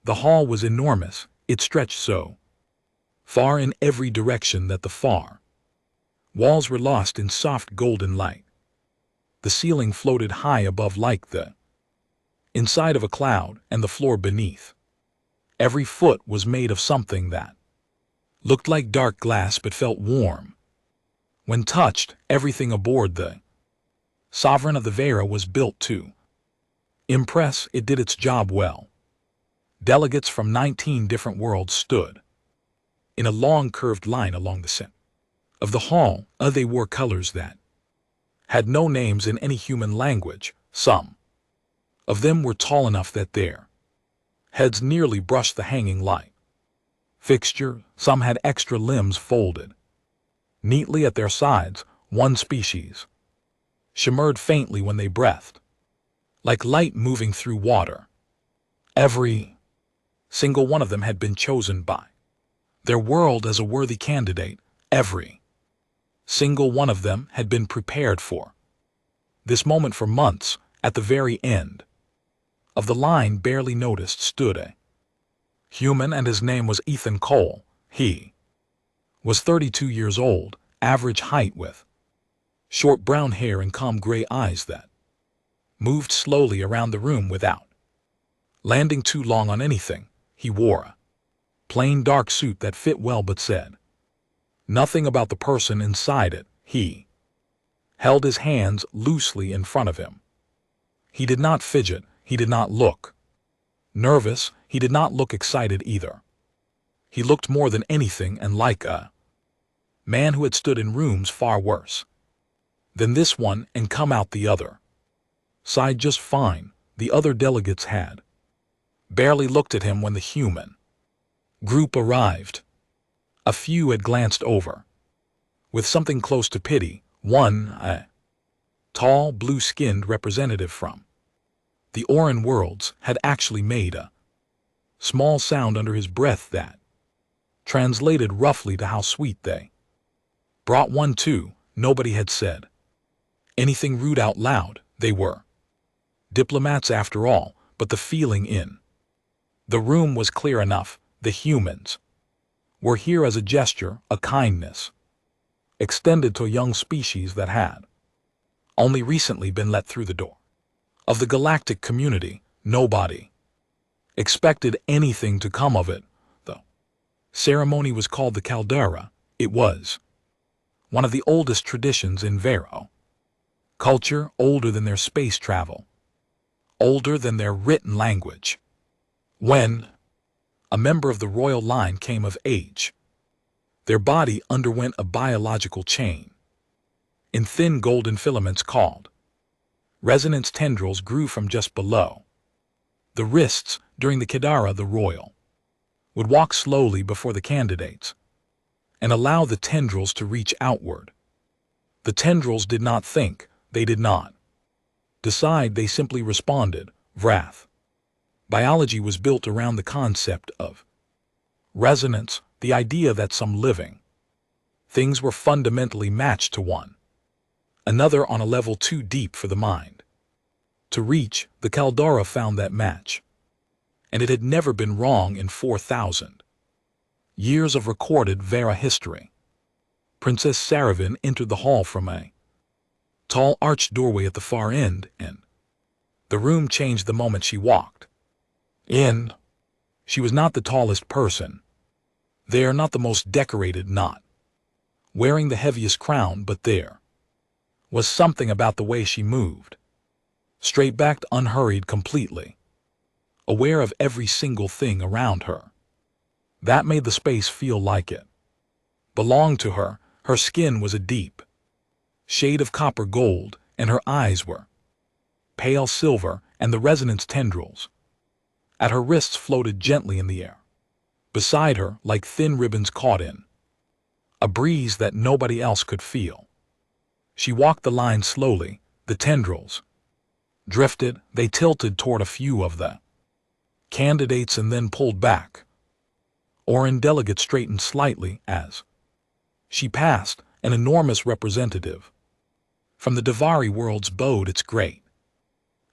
The hall was enormous. It stretched so far in every direction that the far walls were lost in soft golden light. The ceiling floated high above like the inside of a cloud, and the floor beneath. Every foot was made of something that looked like dark glass but felt warm. When touched, everything aboard the Sovereign of the Vera was built to impress. It did its job well. Delegates from 19 different worlds stood in a long curved line along the center of the hall. They wore colors that had no names in any human language. Some of them were tall enough that their heads nearly brushed the hanging light fixture. Some had extra limbs folded neatly at their sides. One species shimmered faintly when they breathed, like light moving through water. Every single one of them had been chosen by their world as a worthy candidate. Every single one of them had been prepared for this moment for months. At the very end of the line, barely noticed, stood a human, and his name was Ethan Cole. He was 32 years old, average height, with short brown hair and calm gray eyes that moved slowly around the room without landing too long on anything. He wore a plain dark suit that fit well but said nothing about the person inside it. He held his hands loosely in front of him. He did not fidget. He did not look nervous. He did not look excited either. He looked more than anything and like a man who had stood in rooms far worse than this one and come out the other side just fine. The other delegates had barely looked at him when the human group arrived. A few had glanced over with something close to pity. One, a tall, blue-skinned representative from the Orin worlds, had actually made a small sound under his breath that translated roughly to how sweet they brought one to. Nobody had said anything rude out loud. They were diplomats after all, but the feeling in the room was clear enough. The humans were here as a gesture, a kindness extended to a young species that had only recently been let through the door of the galactic community. Nobody expected anything to come of it. The ceremony was called the Caldera. It was one of the oldest traditions in Vero culture, older than their space travel, older than their written language. When a member of the royal line came of age, their body underwent a biological chain in thin golden filaments called resonance. Tendrils grew from just below the wrists. During the Kadara, the royal would walk slowly before the candidates and allow the tendrils to reach outward. The tendrils did not think. They did not decide. They simply responded. Wrath. Biology was built around the concept of resonance, the idea that some living things were fundamentally matched to one another on a level too deep for the mind to reach. The Caldera found that match, and it had never been wrong in 4,000 years of recorded Vera history. Princess Saravin entered the hall from a tall arched doorway at the far end, and the room changed the moment she walked in. She was not the tallest person there, not the most decorated, not wearing the heaviest crown, but there was something about the way she moved, straight-backed, unhurried, completely aware of every single thing around her, that made the space feel like it belonged to her. Her skin was a deep shade of copper gold, and her eyes were pale silver, and the resonance tendrils at her wrists floated gently in the air beside her like thin ribbons caught in a breeze that nobody else could feel. She walked the line slowly. The tendrils drifted. They tilted toward a few of the candidates and then pulled back. Orin delegate straightened slightly as she passed. An enormous representative from the Davari worlds bowed its great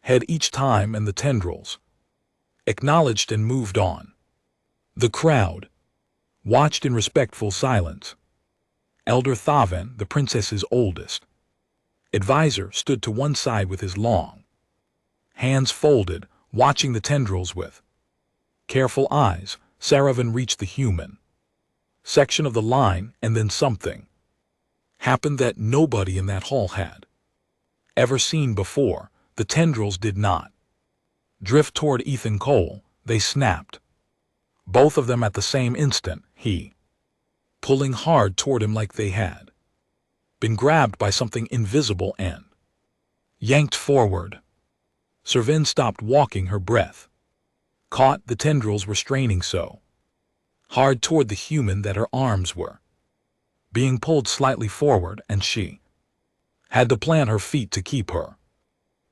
head each time, and the tendrils acknowledged and moved on. The crowd watched in respectful silence. Elder Thavan, the princess's oldest advisor, stood to one side with his long hands folded, watching the tendrils with careful eyes. Saravan reached the human section of the line, and then something happened that nobody in that hall had ever seen before. The tendrils did not drift toward Ethan Cole, they snapped. Both of them at the same instant, he pulling hard toward him like they had been grabbed by something invisible and yanked forward. Servin stopped walking, her breath caught. The tendrils were straining so hard toward the human that her arms were being pulled slightly forward, and she had to plant her feet to keep her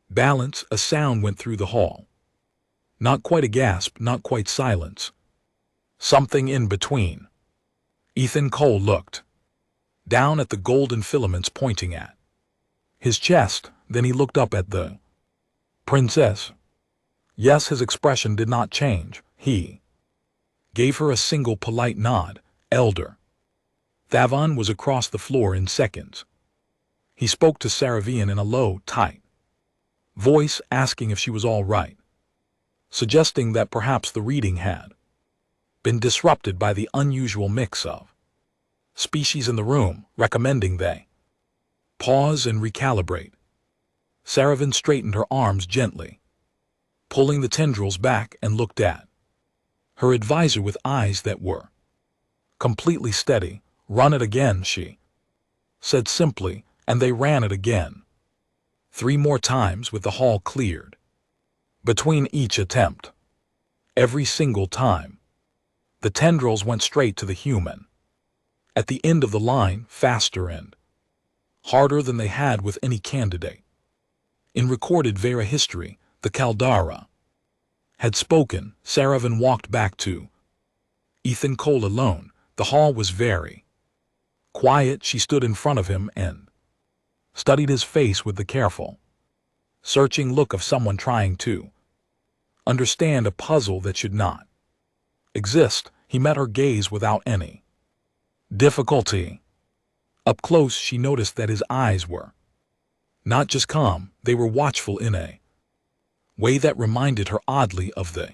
balance. A sound went through the hall. Not quite a gasp, not quite silence. Something in between. Ethan Cole looked down at the golden filaments pointing at his chest, then he looked up at the princess. Yes, his expression did not change. He gave her a single polite nod. Elder Thavan was across the floor in seconds. He spoke to Saravian in a low, tight voice, asking if she was all right, suggesting that perhaps the reading had been disrupted by the unusual mix of species in the room, recommending they pause and recalibrate. Saravan straightened her arms gently, pulling the tendrils back, and looked at her advisor with eyes that were completely steady. Run it again, she said simply, and they ran it again. 3 more times, with the hall cleared between each attempt. Every single time, the tendrils went straight to the human at the end of the line, faster and harder than they had with any candidate in recorded Vera history. The Caldara had spoken. Saravan walked back to Ethan Cole alone. The hall was very quiet. She stood in front of him and studied his face with the careful, searching look of someone trying to understand a puzzle that should not exist. He met her gaze without any difficulty. Up close, she noticed that his eyes were not just calm, they were watchful in a way that reminded her oddly of the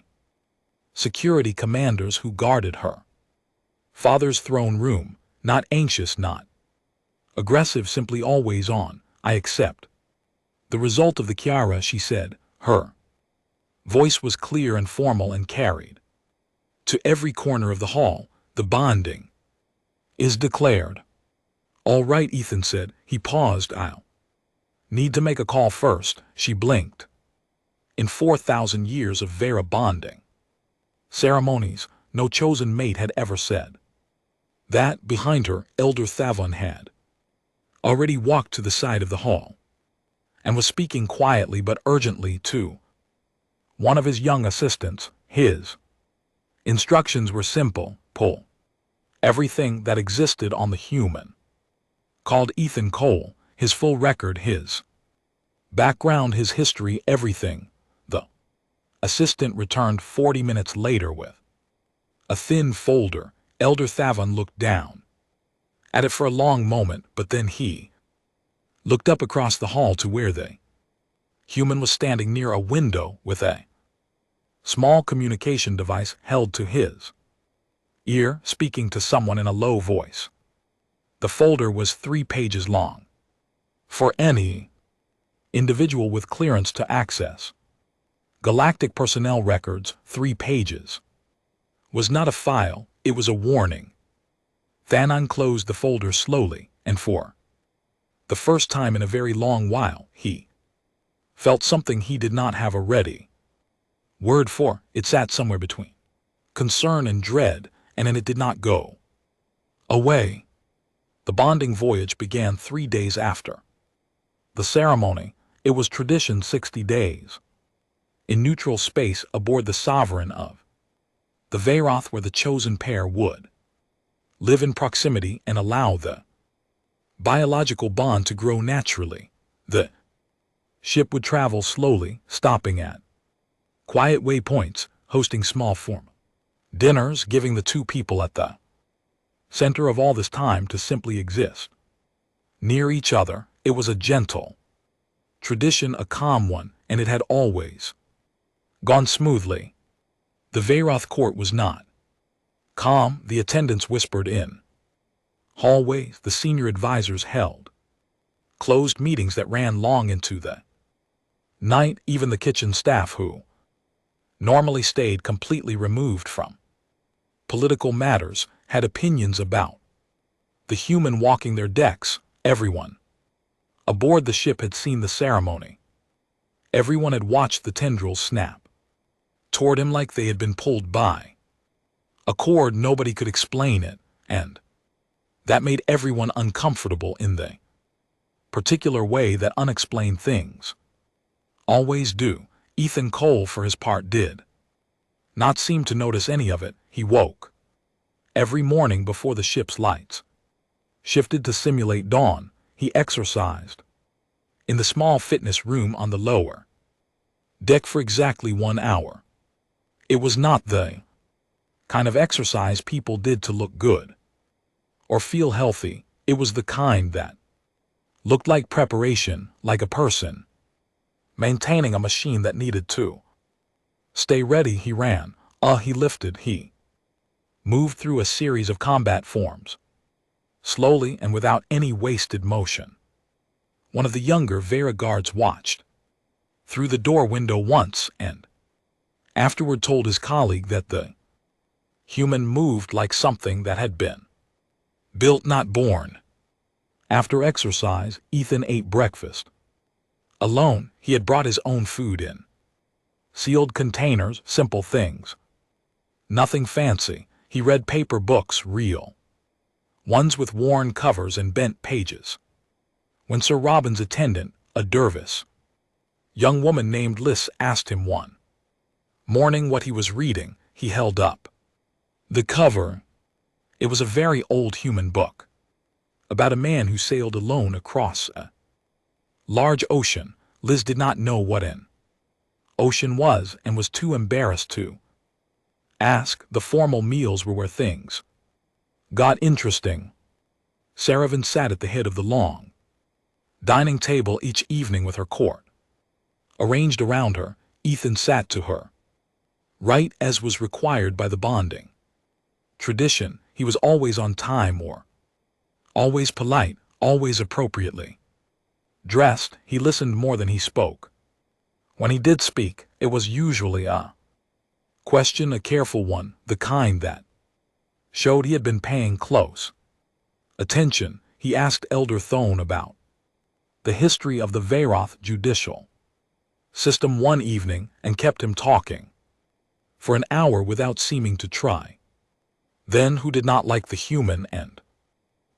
security commanders who guarded her father's throne room. Not anxious, not aggressive, simply always on. I accept the result of the Chiara, she said. Her voice was clear and formal and carried to every corner of the hall. The bonding is declared. All right, Ethan said. He paused. I'll need to make a call first. She blinked. In 4,000 years of Vera bonding ceremonies, no chosen mate had ever said that. Behind her, Elder Thavan had already walked to the side of the hall and was speaking quietly but urgently to one of his young assistants. His instructions were simple: pull everything that existed on the human called Ethan Cole, his full record, his background, his history, everything. The assistant returned 40 minutes later with a thin folder. Elder Thavan looked down at it for a long moment, but then he looked up across the hall to where the human was standing near a window with a small communication device held to his ear, speaking to someone in a low voice. The folder was 3 pages long. For any individual with clearance to access galactic personnel records, 3 pages was not a file, it was a warning. Thanon closed the folder slowly, and for the first time in a very long while, he felt something he did not have a ready word for. It sat somewhere between concern and dread, and then it did not go away. The bonding voyage began 3 days after the ceremony. It was tradition. 60 days in neutral space aboard the Sovereign of the Varoth, where the chosen pair would live in proximity and allow the biological bond to grow naturally. The ship would travel slowly, stopping at quiet waypoints, hosting small form dinners, giving the two people at the center of all this time to simply exist near each other. It was a gentle tradition, a calm one, and it had always gone smoothly. The Veyroth court was not calm. The attendants whispered in hallways. The senior advisors held closed meetings that ran long into the night. Even the kitchen staff, who normally stayed completely removed from political matters, had opinions about the human walking their decks. Everyone aboard the ship had seen the ceremony. Everyone had watched the tendrils snap toward him like they had been pulled by a cord. Nobody could explain it, and that made everyone uncomfortable in the particular way that unexplained things always do. Ethan Cole, for his part, did not seem to notice any of it. He woke every morning before the ship's lights shifted to simulate dawn. He exercised in the small fitness room on the lower deck for exactly 1 hour. It was not the kind of exercise people did to look good or feel healthy. It was the kind that looked like preparation, like a person maintaining a machine that needed to stay ready. He ran, he lifted, he moved through a series of combat forms, slowly and without any wasted motion. One of the younger Vera guards watched through the door window once and afterward told his colleague that the human moved like something that had been built, not born. After exercise, Ethan ate breakfast alone. He had brought his own food in sealed containers, simple things, nothing fancy. He read paper books, real ones with worn covers and bent pages. When Sir Robin's attendant, a Dervis young woman named Liz, asked him one morning what he was reading, he held up the cover. It was a very old human book about a man who sailed alone across a large ocean. Liz did not know what an ocean was and was too embarrassed to ask. The formal meals were where things got interesting. Saravan sat at the head of the long dining table each evening with her court arranged around her. Ethan sat to her right, as was required by the bonding tradition. He was always on time, or always polite, always appropriately dressed. He listened more than he spoke. When he did speak, it was usually a question, a careful one, the kind that showed he had been paying close attention. He asked Elder Thone about the history of the Veyroth judicial system one evening and kept him talking for an hour without seeming to try. Then, who did not like the human and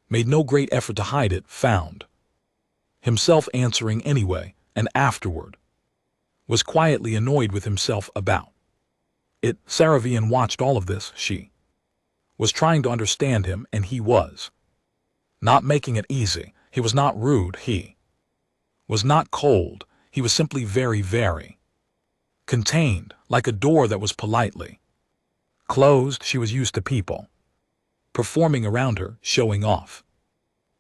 made no great effort to hide it, found himself answering anyway, and afterward was quietly annoyed with himself about it. Saravian watched all of this. She was trying to understand him, and he was not making it easy. He was not rude. He was not cold. He was simply very, very contained, like a door that was politely closed. She was used to people performing around her, showing off,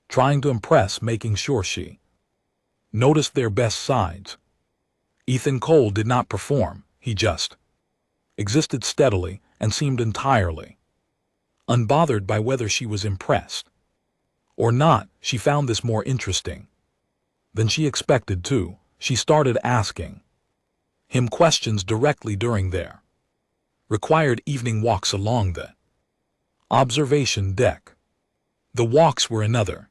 trying to impress, making sure she noticed their best sides. Ethan Cole did not perform. He just existed steadily and seemed entirely unbothered by whether she was impressed or not. She found this more interesting than she expected to. She started asking him questions directly during their required evening walks along the observation deck. The walks were another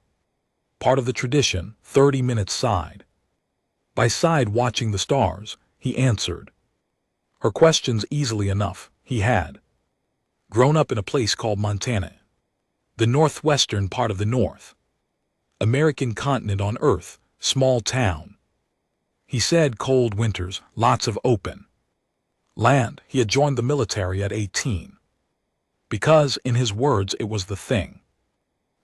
part of the tradition, 30 minutes side by side watching the stars. He answered her questions easily enough. He had grown up in a place called Montana, the northwestern part of the North American continent on Earth, small town. He said cold winters, lots of open land. He had joined the military at 18 because, in his words, it was the thing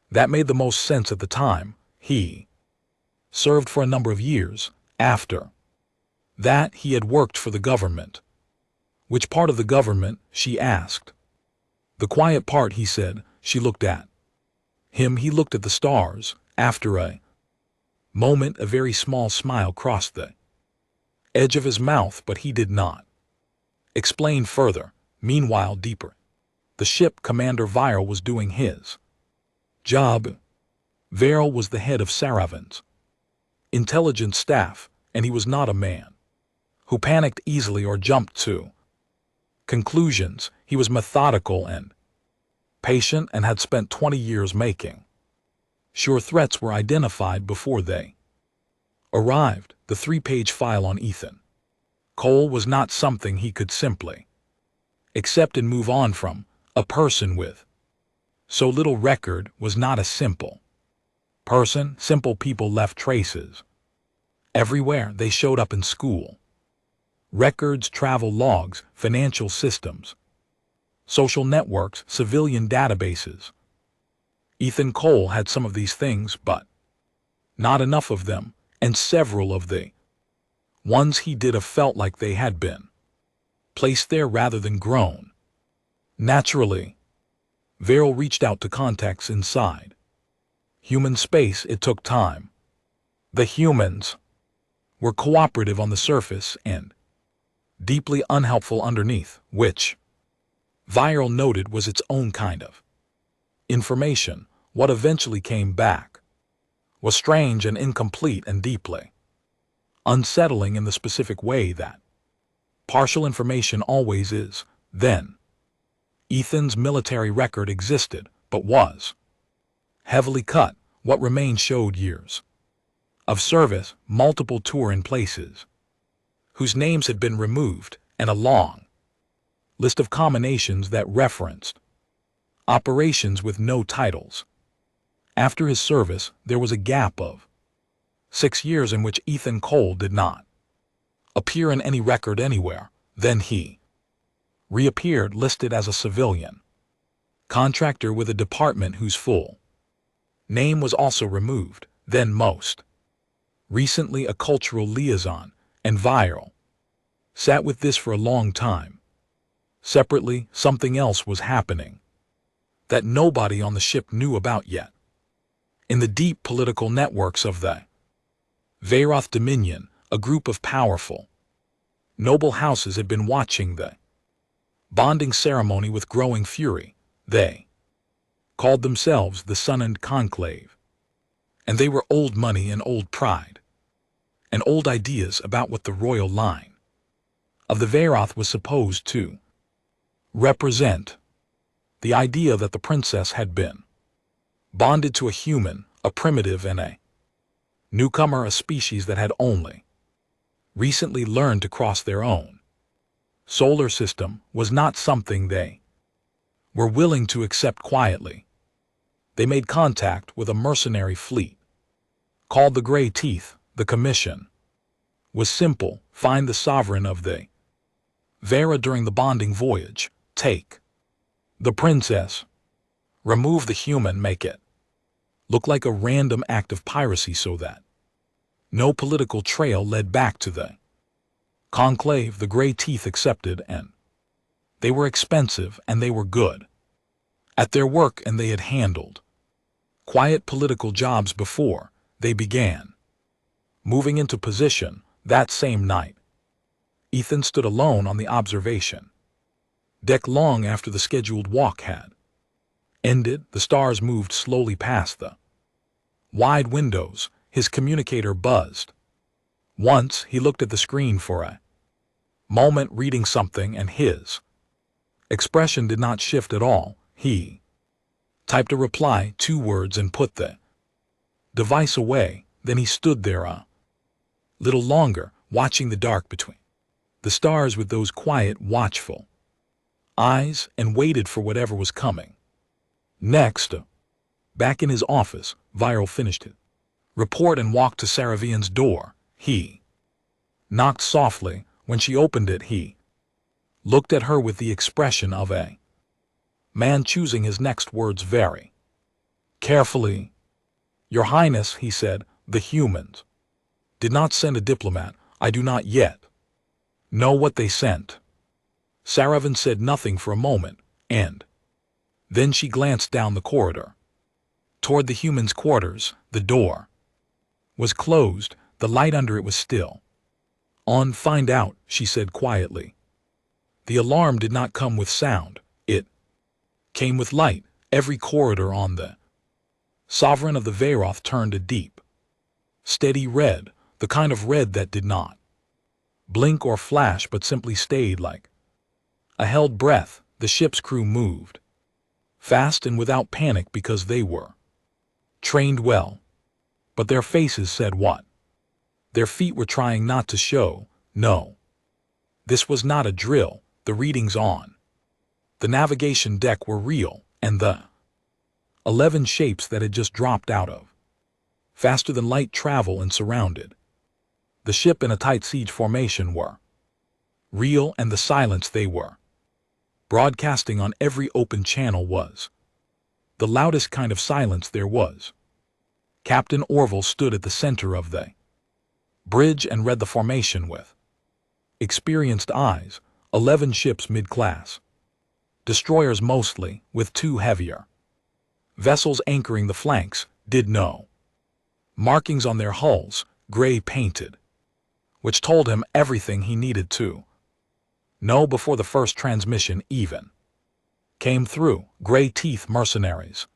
that made the most sense at the time. He served for a number of years. After that, he had worked for the government Which part of the government? She asked. The quiet part, he said. She looked at him. He looked at the stars. After a moment, a very small smile crossed the edge of his mouth, but he did not explain further. Meanwhile, deeper, the ship commander Viral was doing his job. Viral was the head of Saravan's intelligence staff, and he was not a man who panicked easily or jumped to conclusions. He was methodical and patient and had spent 20 years making sure threats were identified before they arrived. The 3-page file on Ethan Cole was not something he could simply accept and move on from. A person with so little record was not a simple person. Simple people left traces everywhere. They showed up in school records, travel logs, financial systems, social networks, civilian databases. Ethan Cole had some of these things, but not enough of them, and several of the ones he did have felt like they had been placed there rather than grown naturally. Viral reached out to contacts inside human space. It took time. The humans were cooperative on the surface and deeply unhelpful underneath, which Viral noted was its own kind of information. What eventually came back was strange and incomplete and deeply unsettling in the specific way that partial information always is. Then, Ethan's military record existed, but was heavily cut. What remained showed years of service, multiple tour in places whose names had been removed, and a long list of combinations that referenced operations with no titles. After his service, there was a gap of 6 years in which Ethan Cole did not appear in any record anywhere. Then he reappeared, listed as a civilian contractor with a department whose full name was also removed. Then most recently, a cultural liaison, and Viral sat with this for a long time. Separately, something else was happening that nobody on the ship knew about yet. In the deep political networks of the Varoth Dominion, a group of powerful, noble houses had been watching the bonding ceremony with growing fury. They called themselves the Sun and Conclave, and they were old money and old pride, and old ideas about what the royal line of the Varoth was supposed to represent. The idea that the princess had been bonded to a human, a primitive and a newcomer, a species that had only recently learned to cross their own solar system, was not something they were willing to accept quietly. They made contact with a mercenary fleet called the Grey Teeth. The commission was simple: find the sovereign of the Vara during the bonding voyage, take the princess, remove the human, make it look like a random act of piracy so that no political trail led back to the conclave. The Grey Teeth accepted, and they were expensive and they were good at their work, and they had handled quiet political jobs before. They began moving into position that same night. Ethan stood alone on the observation deck long after the scheduled walk had ended. The stars moved slowly past the wide windows. His communicator buzzed. Once he looked at the screen for a moment, reading something, and his expression did not shift at all. He typed a reply, 2 words, and put the device away. Then he stood there a little longer, watching the dark between the stars with those quiet, watchful eyes, and waited for whatever was coming next. Back in his office, Viral finished his report and walked to Saravian's door. He knocked softly. When she opened it, he looked at her with the expression of a man choosing his next words very carefully. Your Highness, he said, the humans did not send a diplomat. I do not yet know what they sent. Saravan said nothing for a moment, and then she glanced down the corridor. Toward the humans' quarters, the door was closed, the light under it was still. Find out, she said quietly. The alarm did not come with sound, it came with light. Every corridor on the Sovereign of the Varoth turned a deep, steady red, the kind of red that did not blink or flash but simply stayed like a held breath. The ship's crew moved fast and without panic because they were trained well. But their faces said what? Their feet were trying not to show. No. This was not a drill. The readings on the navigation deck were real, and the 11 shapes that had just dropped out of faster than light travel and surrounded the ship in a tight siege formation were real, and the silence they were broadcasting on every open channel was the loudest kind of silence there was. Captain Orville stood at the center of the bridge and read the formation with experienced eyes. 11 ships mid-class, destroyers mostly, with 2 heavier vessels anchoring the flanks, did no markings on their hulls, gray painted, which told him everything he needed to know before the first transmission even came through. Gray teeth mercenaries,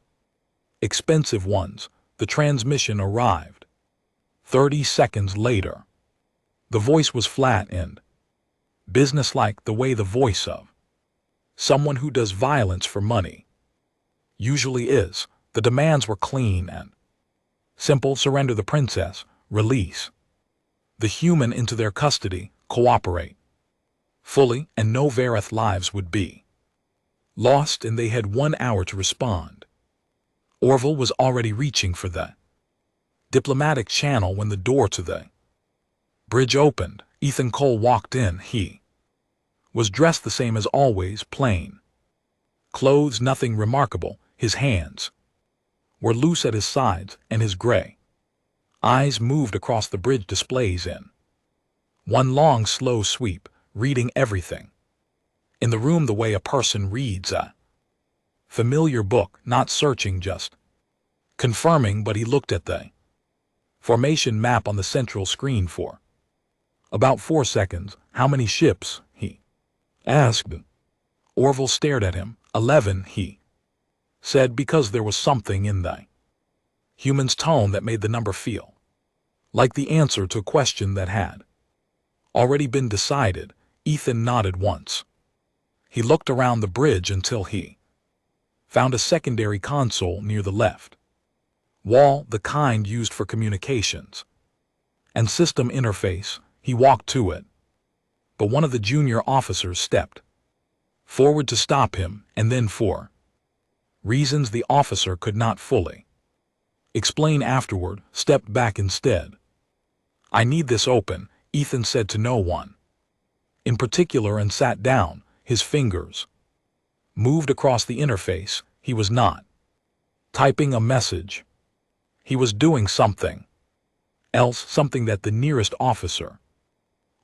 expensive ones. The transmission arrived 30 seconds later. The voice was flat and businesslike, the way the voice of someone who does violence for money usually is. The demands were clean and simple. Surrender the princess, release the human into their custody, cooperate fully, and no Varoth lives would be lost, and they had 1 hour to respond. Orville was already reaching for the diplomatic channel when the door to the bridge opened. Ethan Cole walked in. He was dressed the same as always, plain clothes, nothing remarkable. His hands were loose at his sides, and his gray eyes moved across the bridge displays in one long, slow sweep, reading everything in the room the way a person reads a familiar book, not searching, just confirming. But he looked at the formation map on the central screen for about 4 seconds. How many ships? He asked. Orville stared at him. 11, he said, because there was something in the human's tone that made the number feel like the answer to a question that had already been decided. Ethan nodded once. He looked around the bridge until he found a secondary console near the left wall, the kind used for communications and system interface. He walked to it, but one of the junior officers stepped forward to stop him, and then for reasons the officer could not fully explain afterward, stepped back instead. I need this open, Ethan said to no one in particular, and sat down. His fingers moved across the interface. He was not typing a message. He was doing something else, something that the nearest officer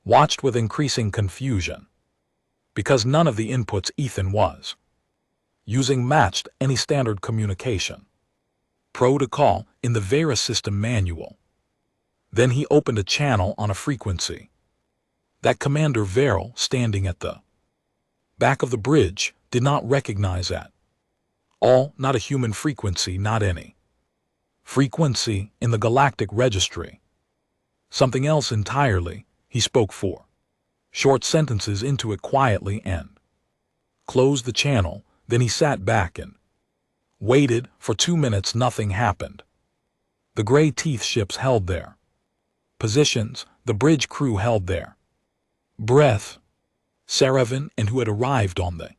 watched with increasing confusion, because none of the inputs Ethan was using matched any standard communication protocol in the Vera system manual. Then he opened a channel on a frequency that Commander Verrill, standing at the back of the bridge, did not recognize at all. Not a human frequency, not any frequency in the galactic registry. Something else entirely. He spoke 4 short sentences into it quietly and closed the channel. Then he sat back and waited. For 2 minutes nothing happened. The gray teeth ships held their positions. The bridge crew held their breath. Saravan, and who had arrived on the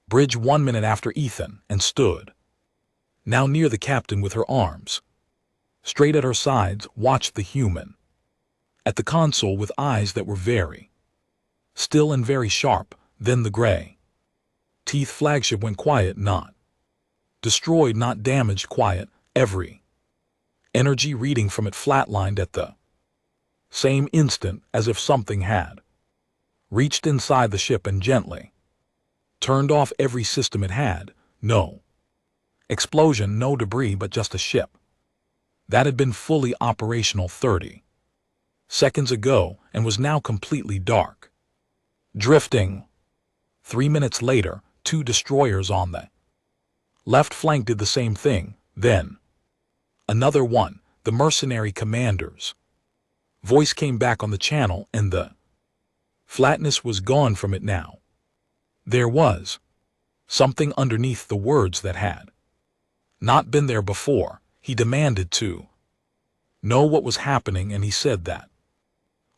bridge 1 minute after Ethan, and stood now near the captain with her arms straight at her sides, watched the human at the console with eyes that were very still and very sharp. Then the gray teeth flagship went quiet, not destroyed, not damaged, quiet. Every energy reading from it flatlined at the same instant, as if something had reached inside the ship and gently turned off every system it had. No explosion, no debris, but just a ship that had been fully operational 30 seconds ago and was now completely dark, drifting. 3 minutes later, 2 destroyers on the left flank did the same thing. Then another one. The mercenary commander's voice came back on the channel, and the flatness was gone from it now. There was something underneath the words that had not been there before. He demanded to know what was happening, and he said that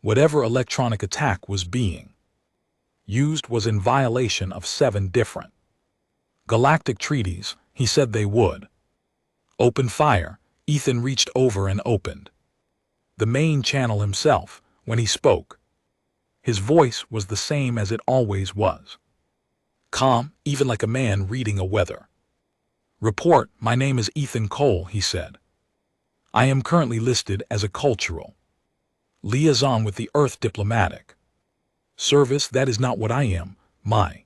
whatever electronic attack was being used was in violation of 7 different galactic treaties. He said they would open fire. Ethan reached over and opened the main channel himself. When he spoke, his voice was the same as it always was, calm, even like a man reading a weather report. "My name is Ethan Cole," he said. "I am currently listed as a cultural liaison with the Earth Diplomatic Service. That is not what I am. My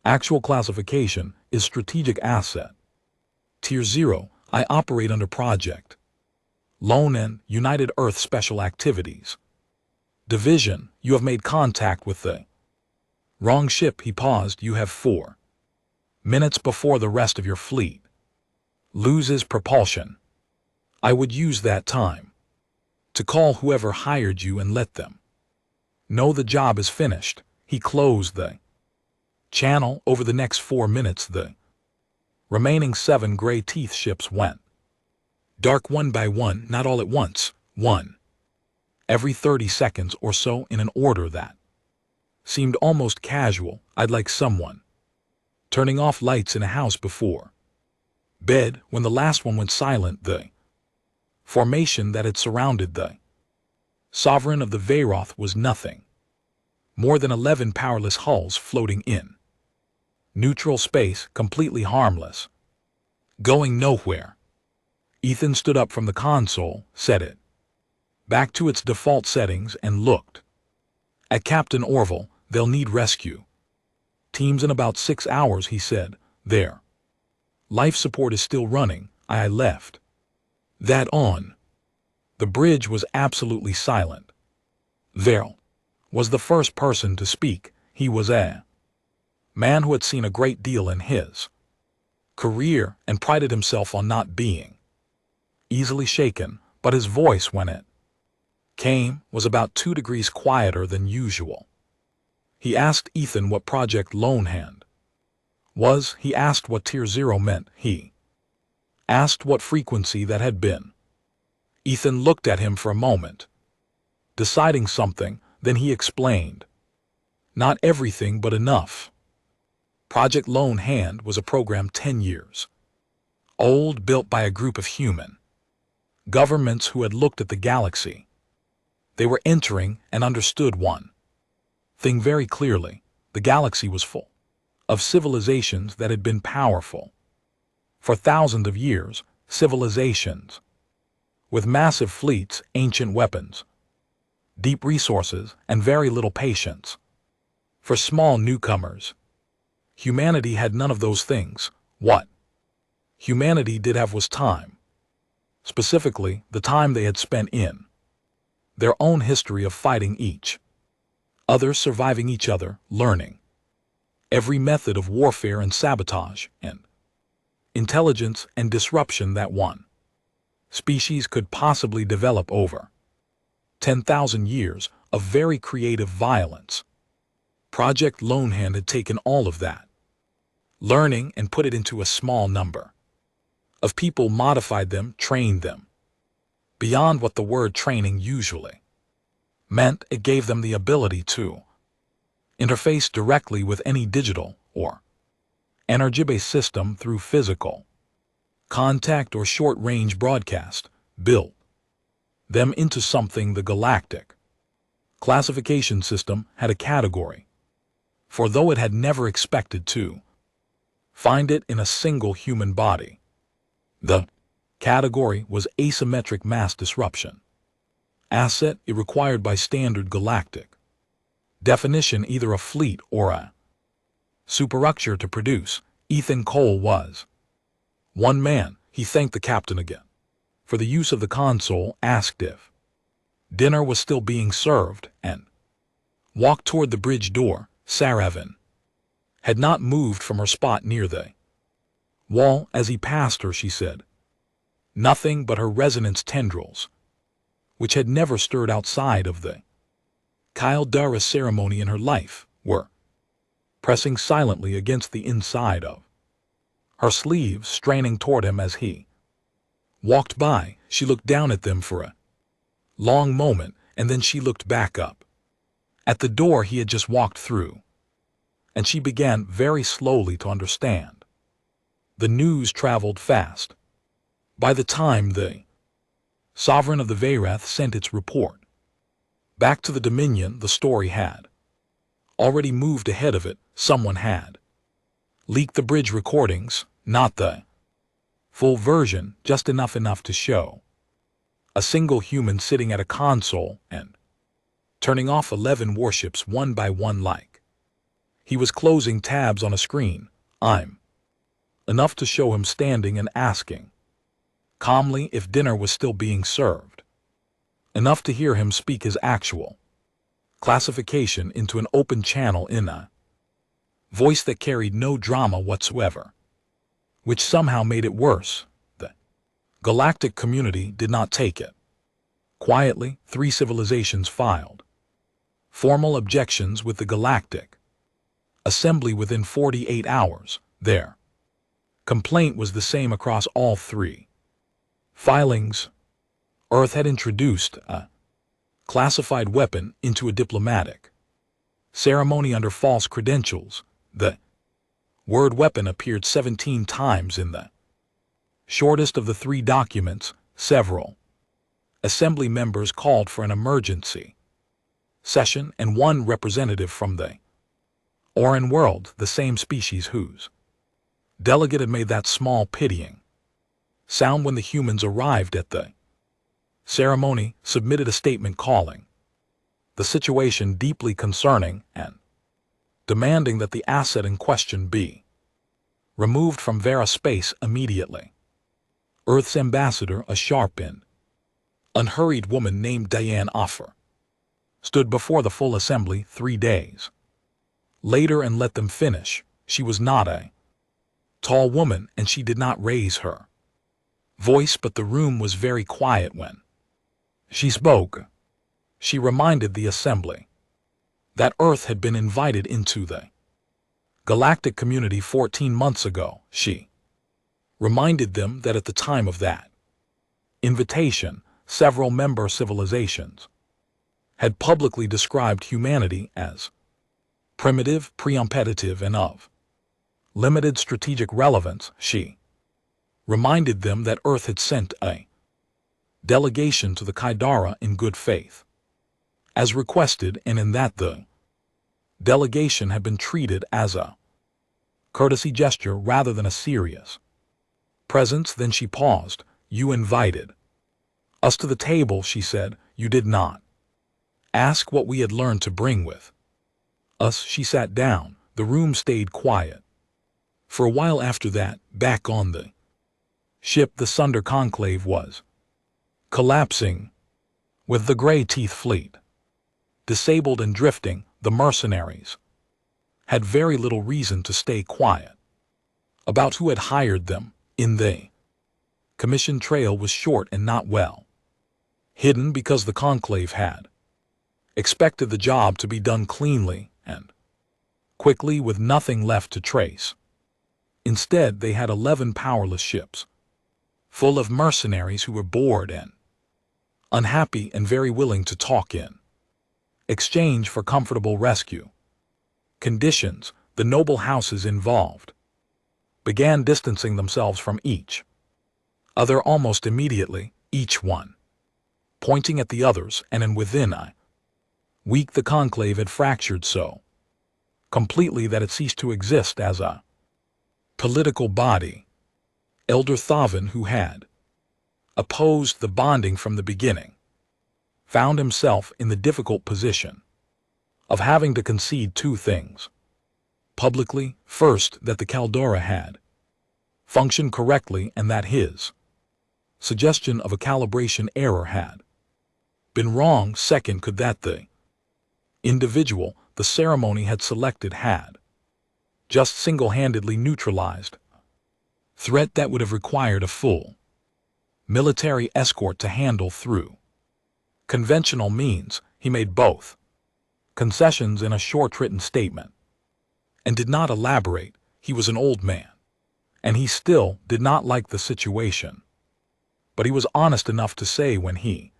actual classification is Strategic Asset, Tier 0. I operate under Project Lone and United Earth Special Activities Division. You have made contact with the wrong ship." He paused. "You have 4 minutes before the rest of your fleet loses propulsion. I would use that time to call whoever hired you and let them know the job is finished." He closed the channel. Over the next 4 minutes, the remaining 7 gray teeth ships went dark one by one, not all at once, one every 30 seconds or so, in an order that seemed almost casual. I'd like someone turning off lights in a house before bed. When the last one went silent, the formation that had surrounded the sovereign of the Veyroth was nothing more than 11 powerless hulls floating in neutral space, completely harmless, going nowhere. Ethan stood up from the console, set it back to its default settings, and looked at Captain Orville. "They'll need rescue teams in about 6 hours," he said. "Their life support is still running. I left that on." The bridge was absolutely silent. Verl was the first person to speak. He was a man who had seen a great deal in his career and prided himself on not being easily shaken, but his voice, when it came, was about 2 degrees quieter than usual. He asked Ethan what Project Lone Hand was. He asked what Tier 0 meant. He asked what frequency that had been. Ethan looked at him for a moment, deciding something. Then he explained. Not everything, but enough. Project Lone Hand was a program 10 years old, built by a group of human governments who had looked at the galaxy they were entering and understood one thing very clearly. The galaxy was full of civilizations that had been powerful for thousands of years, civilizations with massive fleets, ancient weapons, deep resources, and very little patience for small newcomers. Humanity had none of those things. What humanity did have was time, specifically the time they had spent in their own history of fighting each other, surviving each other, learning every method of warfare and sabotage and intelligence and disruption that one species could possibly develop over 10,000 years of very creative violence. Project Lone Hand had taken all of that learning and put it into a small number of people, modified them, trained them beyond what the word training usually meant. It gave them the ability to interface directly with any digital or energy-based system through physical contact or short-range broadcast, built them into something the galactic classification system had a category for, though it had never expected to find it in a single human body. The category was asymmetric mass disruption asset. It required by standard galactic Definition either a fleet or a superstructure to produce. Ethan Cole was one man. He thanked the captain again for the use of the console, asked if dinner was still being served, and walked toward the bridge door. Saravan had not moved from her spot near the wall. As he passed her, she said nothing but her resonance tendrils, which had never stirred outside of the Kildara ceremony in her life, were pressing silently against the inside of her sleeves, straining toward him as he walked by. She looked down at them for a long moment, and then she looked back up at the door he had just walked through, and she began very slowly to understand. The news traveled fast. By the time the sovereign of the Vairath sent its report back to the Dominion, the story had already moved ahead of it. Someone had leaked the bridge recordings, not the full version, just enough to show a single human sitting at a console and turning off 11 warships one by one like he was closing tabs on a screen. I'm enough to show him standing and asking calmly if dinner was still being served. Enough to hear him speak his actual classification into an open channel in a voice that carried no drama whatsoever, which somehow made it worse. The galactic community did not take it quietly. 3 civilizations filed formal objections with the Galactic Assembly within 48 hours. Their complaint was the same across all 3 filings. Earth had introduced a classified weapon into a diplomatic ceremony under false credentials. The word weapon appeared 17 times in the shortest of the 3 documents. Several assembly members called for an emergency session, and one representative from the Oran world, the same species whose delegate had made that small pitying sound when the humans arrived at the ceremony, submitted a statement calling the situation deeply concerning and demanding that the asset in question be removed from Vera space immediately. Earth's ambassador, a sharp and unhurried woman named Diane Offer, stood before the full assembly 3 days later and let them finish. She was not a tall woman, and she did not raise her voice, but the room was very quiet when she spoke. She reminded the assembly that Earth had been invited into the galactic community 14 months ago. She reminded them that at the time of that invitation, several member civilizations had publicly described humanity as primitive, preemptive, and of limited strategic relevance. She reminded them that Earth had sent a delegation to the Kildara in good faith, as requested, and in that the delegation had been treated as a courtesy gesture rather than a serious presence. Then she paused. You invited us to the table, she said. You did not ask what we had learned to bring with us. She sat down. The room stayed quiet for a while after that. Back on the ship, the Sunder Conclave was collapsing, with the Grey Teeth fleet disabled and drifting. The mercenaries had very little reason to stay quiet about who had hired them. In the commission trail was short and not well hidden, because the Conclave had expected the job to be done cleanly and quickly, with nothing left to trace. Instead, they had 11 powerless ships full of mercenaries who were bored and unhappy and very willing to talk in exchange for comfortable rescue conditions. The noble houses involved began distancing themselves from each other almost immediately, each one pointing at the others, and in within a week the conclave had fractured so completely that it ceased to exist as a political body. Elder Thavan, who had opposed the bonding from the beginning, found himself in the difficult position of having to concede two things. Publicly, first, that the caldera had functioned correctly and that his suggestion of a calibration error had been wrong. Second, could that the individual the ceremony had selected had just single-handedly neutralized threat that would have required a full military escort to handle through conventional means. He made both concessions in a short written statement and did not elaborate. He was an old man, and he still did not like the situation. But he was honest enough to say when he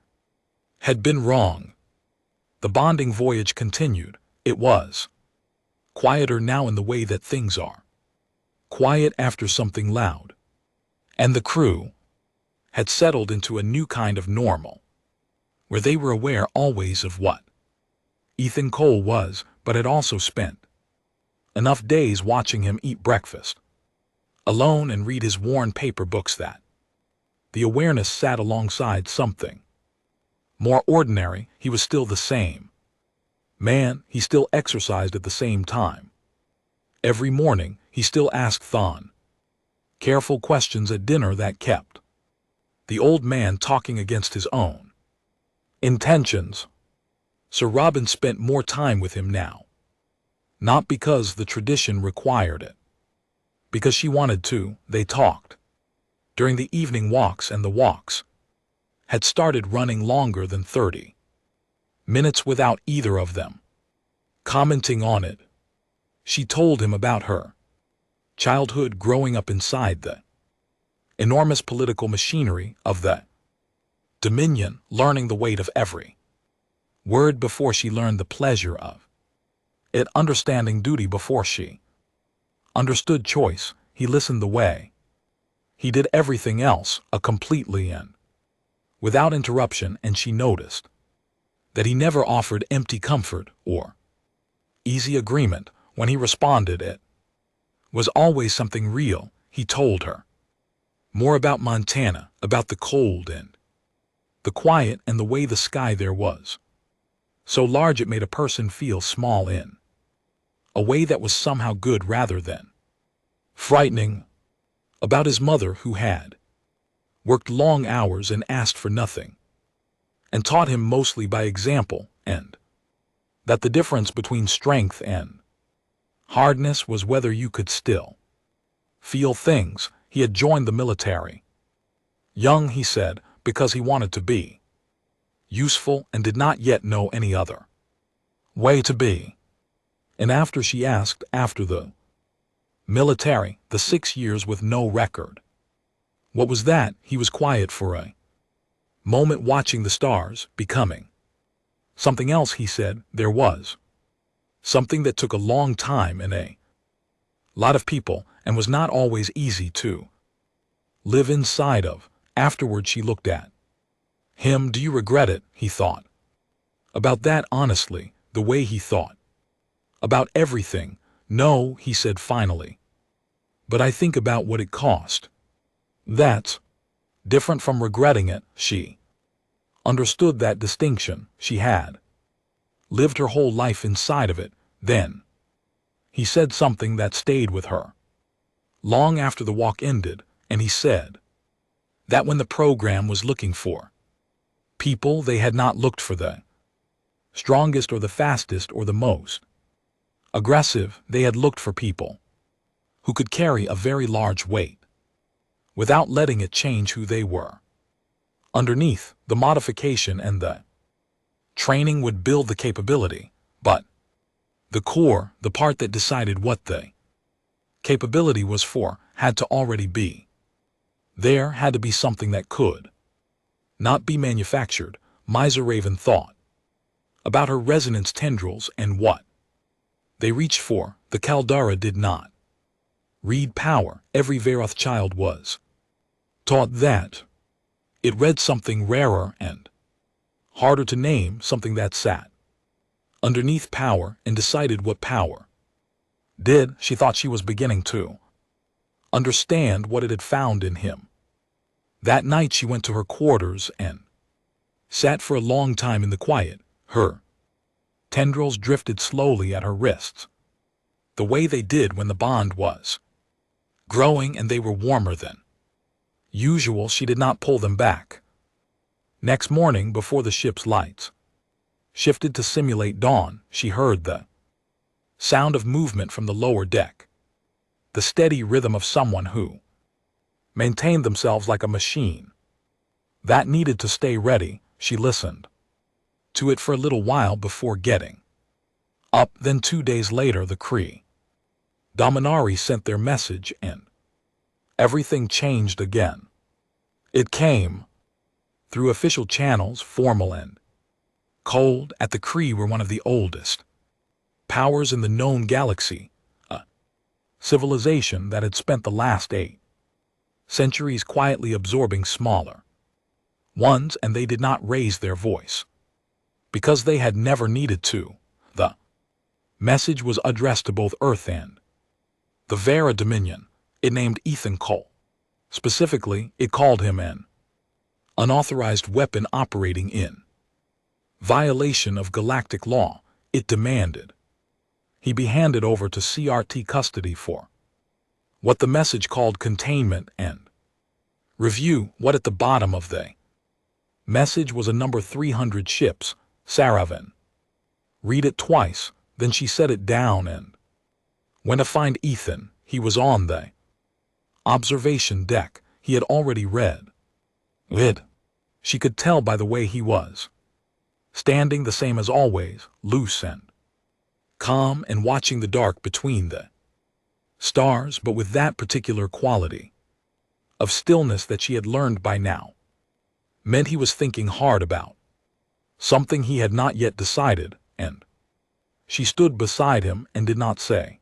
had been wrong. The bonding voyage continued. It was quieter now in the way that things are quiet after something loud, and the crew had settled into a new kind of normal, where they were aware always of what Ethan Cole was, but had also spent enough days watching him eat breakfast alone and read his worn paper books that the awareness sat alongside something more ordinary. He was still the same man. He still exercised at the same time. Every morning he still asked Thon careful questions at dinner that kept the old man talking against his own intentions. Sir Robin spent more time with him now, not because the tradition required it, because she wanted to. They talked during the evening walks, and the walks had started running longer than 30 minutes without either of them commenting on it. She told him about her childhood growing up inside the enormous political machinery of the Dominion, learning the weight of every word before she learned the pleasure of it, understanding duty before she understood choice. He listened the way he did everything else, completely and without interruption, and she noticed that he never offered empty comfort or easy agreement. When he responded, it was always something real. He told her more about Montana, about the cold and the quiet, and the way the sky there was so large it made a person feel small in a way that was somehow good rather than frightening. About his mother, who had worked long hours and asked for nothing, and taught him mostly by example, and that the difference between strength and hardness was whether you could still feel things. He had joined the military young, he said, because he wanted to be useful and did not yet know any other way to be. And after she asked after the military, the 6 years with no record, what was that? He was quiet for a moment, watching the stars, becoming something else. He said there was something that took a long time and a lot of people, and was not always easy to live inside of. Afterward she looked at him. Do you regret it? He thought about that honestly, the way he thought about everything. No, he said finally, but I think about what it cost. That's different from regretting it. She understood that distinction. She had lived her whole life inside of it. Then he said something that stayed with her long after the walk ended, and he said that when the program was looking for people, they had not looked for the strongest or the fastest or the most aggressive. They had looked for people who could carry a very large weight without letting it change who they were. Underneath, the modification and the training would build the capability, but the core, the part that decided what the capability was for, had to already be there. Had to be something that could not be manufactured. Miser Raven thought about her resonance tendrils and what they reached for. The caldera did not read power. Every Veroth child was taught that. It read something rarer and harder to name, something that sat underneath power and decided what power did. She thought she was beginning to understand what it had found in him. That night she went to her quarters and sat for a long time in the quiet. Her Tendrils drifted slowly at her wrists, the way they did when the bond was growing and they were warmer than usual. She did not pull them back. Next morning, before the ship's lights shifted to simulate dawn, she heard the sound of movement from the lower deck, the steady rhythm of someone who maintained themselves like a machine that needed to stay ready. She listened to it for a little while before getting up. Then 2 days later, the Cree Dominari sent their message and everything changed again. It came through official channels, formal and cold. At the Cree were one of the oldest powers in the known galaxy, a civilization that had spent the last 8 centuries quietly absorbing smaller ones, and they did not raise their voice because they had never needed to. The message was addressed to both Earth and the Vera Dominion. It named Ethan Cole. Specifically, it called him an unauthorized weapon operating in violation of galactic law. It demanded he be handed over to CRT custody for what the message called containment and review. What at the bottom of the message was a number 300 ships, Saravan. Read it twice, then she set it down and went to find Ethan. He was on the observation deck. He had already read it. She could tell by the way he was standing, the same as always, loose and calm, and watching the dark between the stars, but with that particular quality of stillness that she had learned by now meant he was thinking hard about something he had not yet decided. And she stood beside him and did not say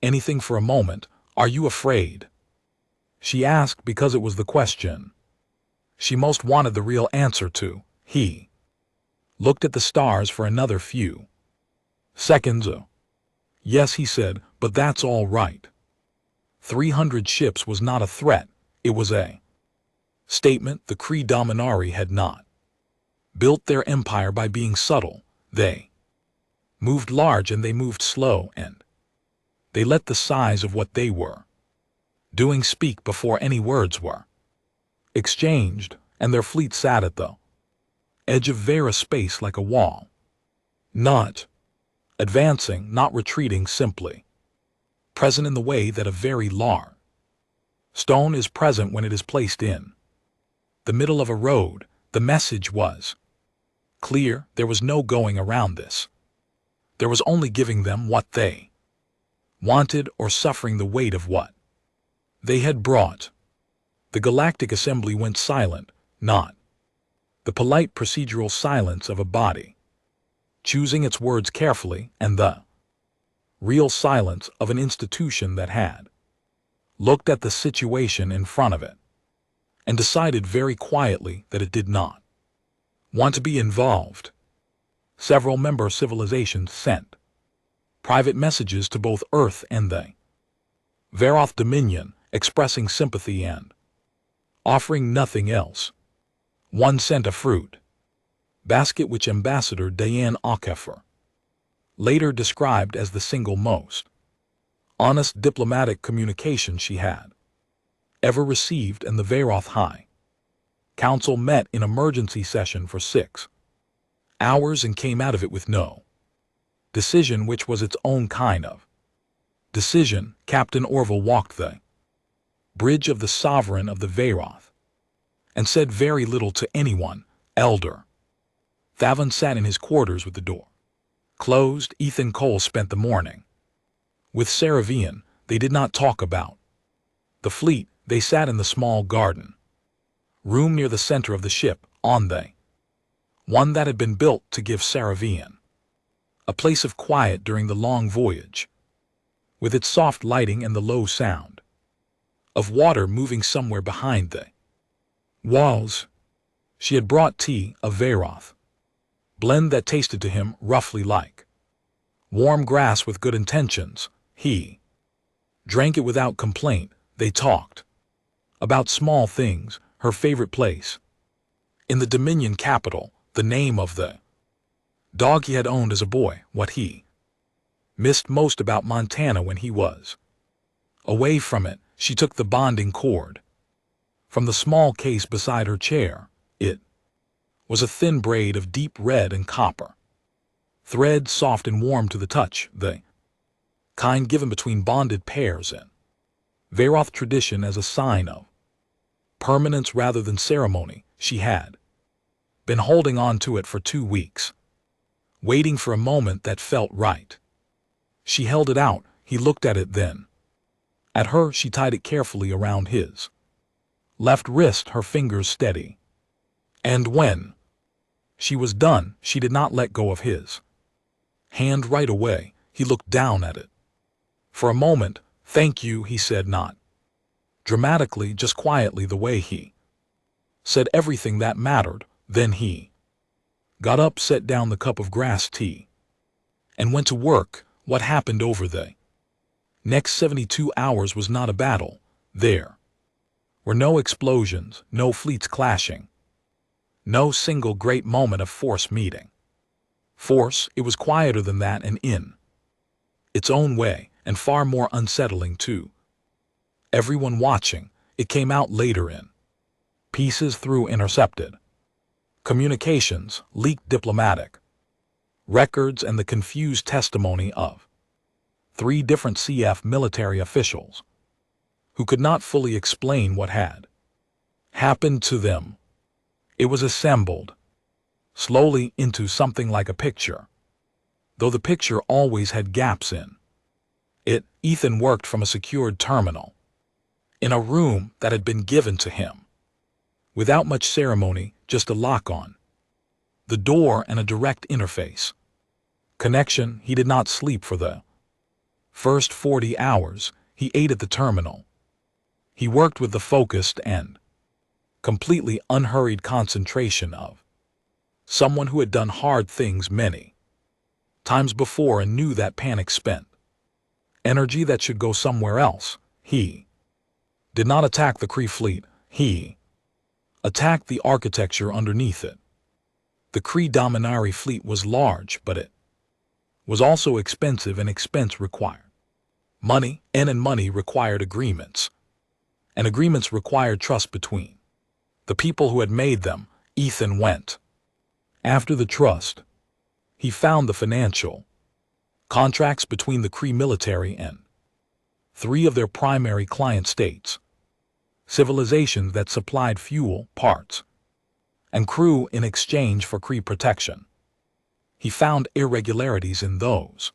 anything for a moment. "Are you afraid?" she asked, because it was the question she most wanted the real answer to. He looked at the stars for another few seconds. "Yes," he said, "but that's all right." 300 ships was not a threat, it was a statement. The Cree Dominari had not built their empire by being subtle. They moved large, and they moved slow, and they let the size of what they were doing speak before any words were exchanged, and their fleet sat at the edge of Vera space like a wall, not advancing, not retreating, simply present in the way that a very large stone is present when it is placed in the middle of a road. The message was clear. There was no going around this. There was only giving them what they wanted, or suffering the weight of what they had brought. The Galactic Assembly went silent, not the polite procedural silence of a body choosing its words carefully, and the real silence of an institution that had looked at the situation in front of it and decided very quietly that it did not want to be involved. Several member civilizations sent private messages to both Earth and the Veroth Dominion, expressing sympathy and offering nothing else. One sent a fruit basket, which Ambassador Diane Okafor later described as the single most honest diplomatic communication she had ever received, and the Veroth High Council met in emergency session for 6 hours and came out of it with no decision, which was its own kind of decision. Captain Orville walked the bridge of the sovereign of the Veroth and said very little to anyone. Elder Thavan sat in his quarters with the door closed. Ethan Cole spent the morning with Saravian. They did not talk about the fleet. They sat in the small garden room near the center of the ship, on the one that had been built to give Saravian a place of quiet during the long voyage, with its soft lighting and the low sound of water moving somewhere behind the walls. She had brought tea, a Veroth blend that tasted to him roughly like warm grass with good intentions. He drank it without complaint. They talked about small things, her favorite place in the Dominion capital, the name of the Dog he had owned as a boy, what he missed most about Montana when he was away from it. She took the bonding cord from the small case beside her chair. It was a thin braid of deep red and copper thread, soft and warm to the touch, the kind given between bonded pairs in Varoth tradition as a sign of permanence rather than ceremony. She had been holding on to it for 2 weeks, waiting for a moment that felt right. She held it out. He looked at it, then at her. She tied it carefully around his left wrist, her fingers steady. And when she was done, she did not let go of his hand right away. He looked down at it for a moment. "Thank you," he said, not dramatically, just quietly, the way he said everything that mattered. Then he got up, set down the cup of grass tea, and went to work. What happened over the next 72 hours was not a battle. There were no explosions, no fleets clashing, no single great moment of force meeting force. It was quieter than that, and in its own way, and far more unsettling too. Everyone watching, it came out later in pieces through intercepted communications, leaked diplomatic records, and the confused testimony of 3 different CF military officials who could not fully explain what had happened to them. It was assembled slowly into something like a picture, though the picture always had gaps in it. Ethan worked from a secured terminal in a room that had been given to him without much ceremony, just a lock on the door and a direct interface connection. He did not sleep for the first 40 hours. He ate at the terminal. He worked with the focused and completely unhurried concentration of someone who had done hard things many times before and knew that panic spent energy that should go somewhere else. He did not attack the Kree fleet. He attacked the architecture underneath it. The Kree Dominari fleet was large, but it was also expensive, and expense required money, and money required agreements, and agreements required trust between the people who had made them. Ethan went after the trust. He found the financial contracts between the Kree military and 3 of their primary client states, civilizations that supplied fuel, parts, and crew in exchange for Kree protection. He found irregularities in those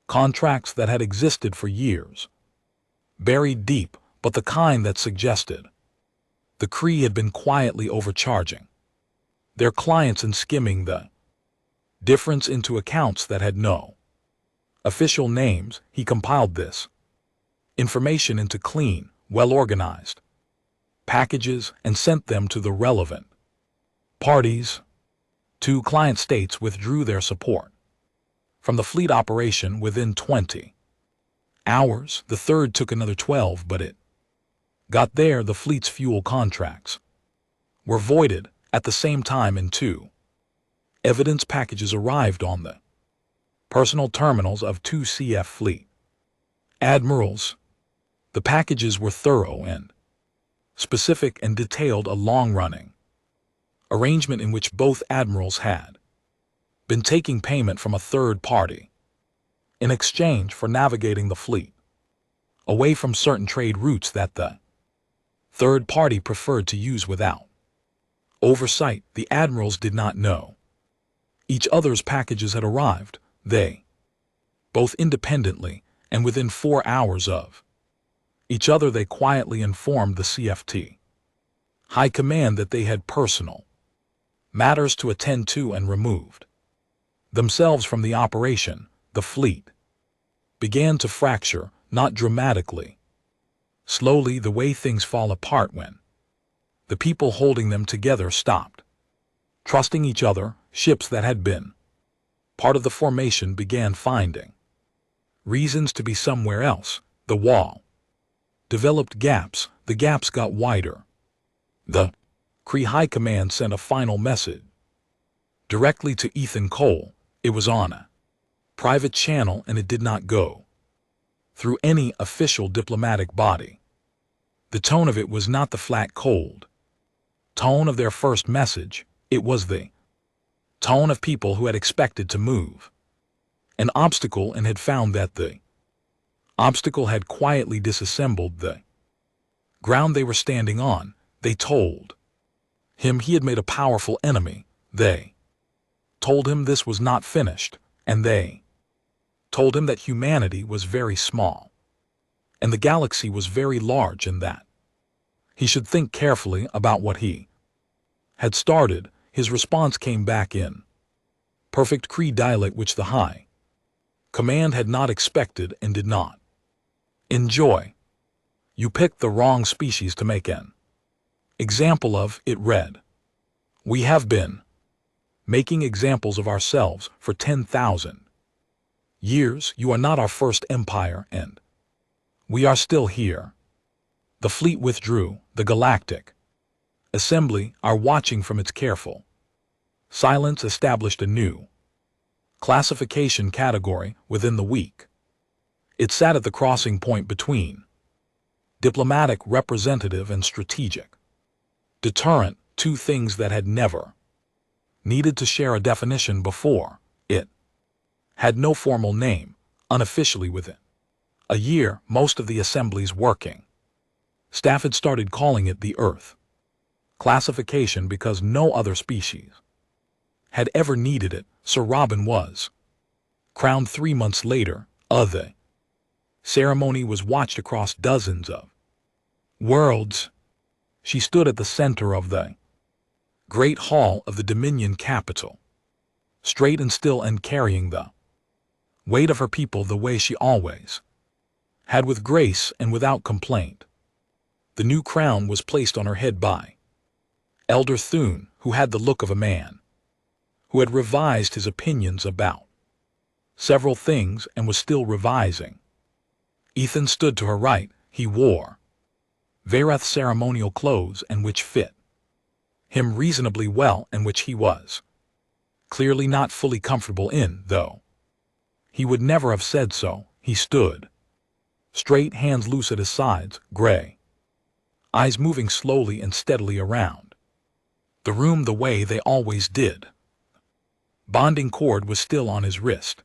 contracts that had existed for years, buried deep, but the kind that suggested the Kree had been quietly overcharging their clients and skimming the difference into accounts that had no official names. He compiled this information into clean, well-organized packages and sent them to the relevant parties. 2 client states withdrew their support from the fleet operation within 20 hours. The third took another 12, but it got there. The fleet's fuel contracts were voided at the same time, and 2 evidence packages arrived on the personal terminals of 2 CF fleet admirals. The packages were thorough and specific and detailed a long-running arrangement in which both admirals had been taking payment from a third party in exchange for navigating the fleet away from certain trade routes that the third party preferred to use without oversight. The admirals did not know each other's packages had arrived. They both independently and within 4 hours of each other, they quietly informed the CFT High Command that they had personal matters to attend to and removed themselves from the operation. The fleet began to fracture, not dramatically, slowly, the way things fall apart when the people holding them together stopped trusting each other. Ships that had been part of the formation began finding reasons to be somewhere else. The wall developed gaps. The gaps got wider. The Kree High Command sent a final message directly to Ethan Cole. It was on a private channel, and it did not go through any official diplomatic body. The tone of it was not the flat, cold tone of their first message. It was the tone of people who had expected to move an obstacle and had found that the obstacle had quietly disassembled the ground they were standing on. They told him he had made a powerful enemy. They told him this was not finished, and they told him that humanity was very small, and the galaxy was very large, and that he should think carefully about what he had started. His response came back in perfect Cree dialect, which the High Command had not expected and did not enjoy. "You picked the wrong species to make an example of," it read. "We have been making examples of ourselves for 10,000 years. You are not our first empire, and we are still here." The fleet withdrew. The Galactic Assembly are watching from its careful silence established a new classification category within the week. It sat at the crossing point between diplomatic, representative, and strategic deterrent, two things that had never needed to share a definition before. It had no formal name, unofficially. Within a year, most of the Assembly's working staff had started calling it the Earth classification because no other species had ever needed it. Sir Robin was crowned 3 months later. The ceremony was watched across dozens of worlds. She stood at the center of the great hall of the Dominion capital, straight and still, and carrying the weight of her people the way she always had, with grace and without complaint. The new crown was placed on her head by Elder Thune, who had the look of a man who had revised his opinions about several things and was still revising. Ethan stood to her right. He wore Vareth ceremonial clothes, and which fit him reasonably well, and which he was clearly not fully comfortable in, though he would never have said so. He stood straight, hands loose at his sides, gray eyes moving slowly and steadily around the room the way they always did. Bonding cord was still on his wrist.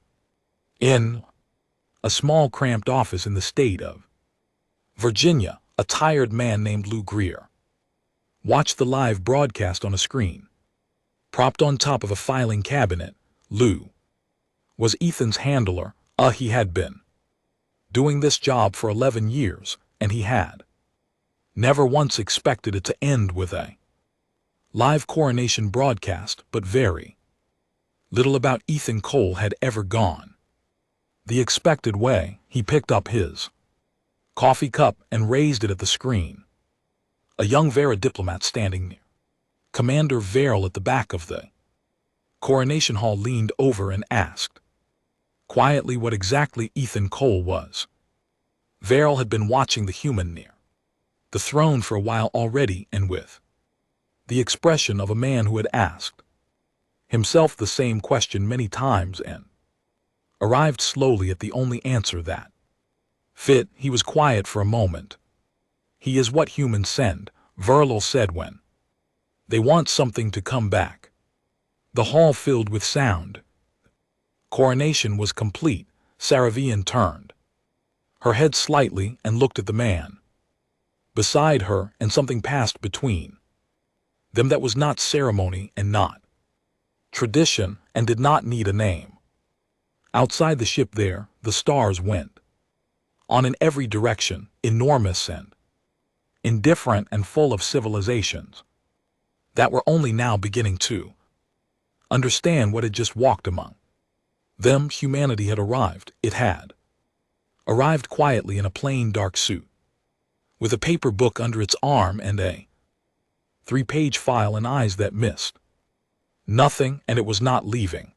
In a small cramped office in the state of Virginia, a tired man named Lou Greer watched the live broadcast on a screen. Propped on top of a filing cabinet, Lou was Ethan's handler. He had been doing this job for 11 years, and he had never once expected it to end with a live coronation broadcast, but very little about Ethan Cole had ever gone the expected way. He picked up his coffee cup and raised it at the screen. A young Vera diplomat standing near Commander Verrill at the back of the coronation hall leaned over and asked quietly what exactly Ethan Cole was. Verrill had been watching the human near the throne for a while already, and with the expression of a man who had asked himself the same question many times and arrived slowly at the only answer that fit. He was quiet for a moment. "He is what humans send," Verrill said, "when they want something to come back." The hall filled with sound. Coronation was complete. Saravian turned her head slightly and looked at the man beside her, and something passed between them that was not ceremony and not tradition, and did not need a name. Outside the ship there, the stars went on in every direction, enormous and indifferent and full of civilizations that were only now beginning to understand what had just walked among them. Humanity had arrived. It had arrived quietly in a plain dark suit, with a paper book under its arm and a 3-page file and eyes that missed nothing, and it was not leaving.